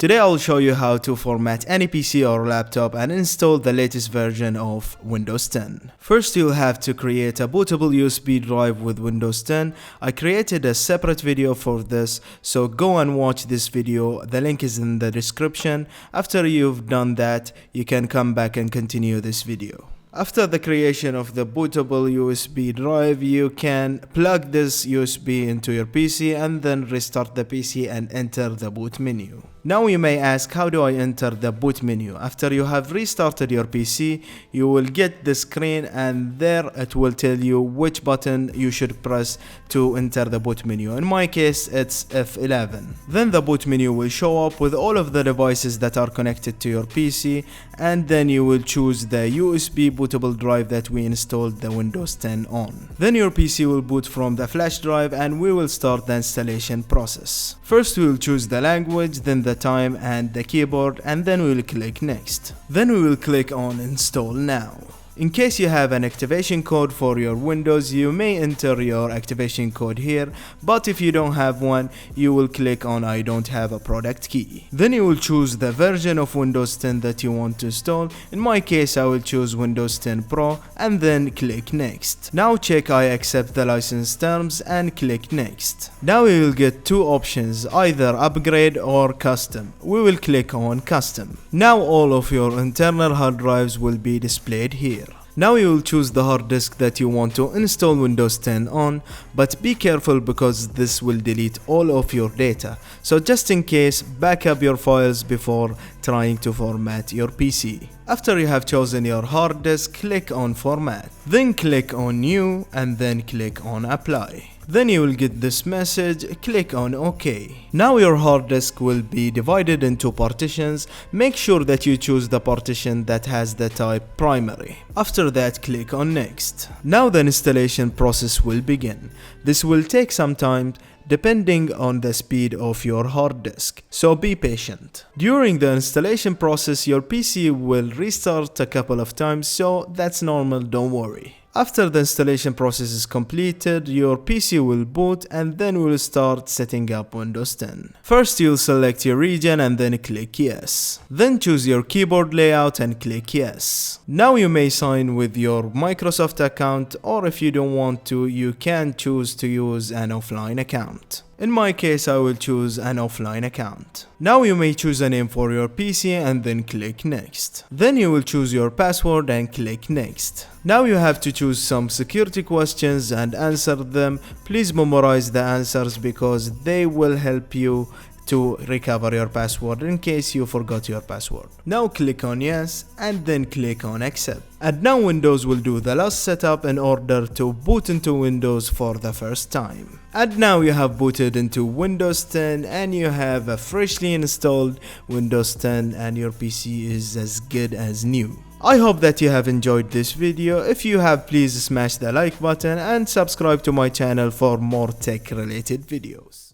Today I'll show you how to format any PC or laptop and install the latest version of Windows 10. First, you'll have to create a bootable USB drive with Windows 10. I created a separate video for this, so go and watch this video. The link is in the description. After you've done that, you can come back and continue this video. After the creation of the bootable USB drive, you can plug this USB into your PC and then restart the PC and enter the boot menu. Now you may ask, how do I enter the boot menu? After you have restarted your PC, you will get the screen and there it will tell you which button you should press to enter the boot menu. In my case, it's F11. Then the boot menu will show up with all of the devices that are connected to your PC, and then you will choose the USB bootable drive that we installed the Windows 10 on. Then your PC will boot from the flash drive and we will start the installation process. First we will choose the language, then the time and the keyboard, and then we will click next. Then we will click on install now. In case you have an activation code for your Windows, you may enter your activation code here, but if you don't have one, you will click on I don't have a product key. Then you will choose the version of Windows 10 that you want to install. In my case, I will choose Windows 10 Pro and then click next. Now check I accept the license terms and click next. Now you will get two options, either upgrade or custom. We will click on custom. Now all of your internal hard drives will be displayed here. Now you will choose the hard disk that you want to install Windows 10 on, but be careful because this will delete all of your data. So just in case, back up your files before trying to format your PC. After you have chosen your hard disk, click on format. Then click on new and then click on apply. Then you will get this message, click on OK. Now your hard disk will be divided into partitions. Make sure that you choose the partition that has the type primary. After that, click on next. Now the installation process will begin. This will take some time depending on the speed of your hard disk, so be patient. During the installation process, your PC will restart a couple of times, so that's normal, don't worry. After the installation process is completed, your PC will boot and then we'll start setting up Windows 10. First you'll select your region and then click yes. Then choose your keyboard layout and click yes. Now you may sign with your Microsoft account, or if you don't want to, you can choose to use an offline account. In my case, I will choose an offline account. Now you may choose a name for your PC and then click next. Then you will choose your password and click next. Now you have to choose some security questions and answer them. Please memorize the answers because they will help you to recover your password in case you forgot your password. Now click on yes and then click on accept. And now Windows will do the last setup in order to boot into Windows for the first time. And now you have booted into Windows 10 and you have a freshly installed Windows 10 and your PC is as good as new. I hope that you have enjoyed this video. If you have, please smash the like button and subscribe to my channel for more tech related videos.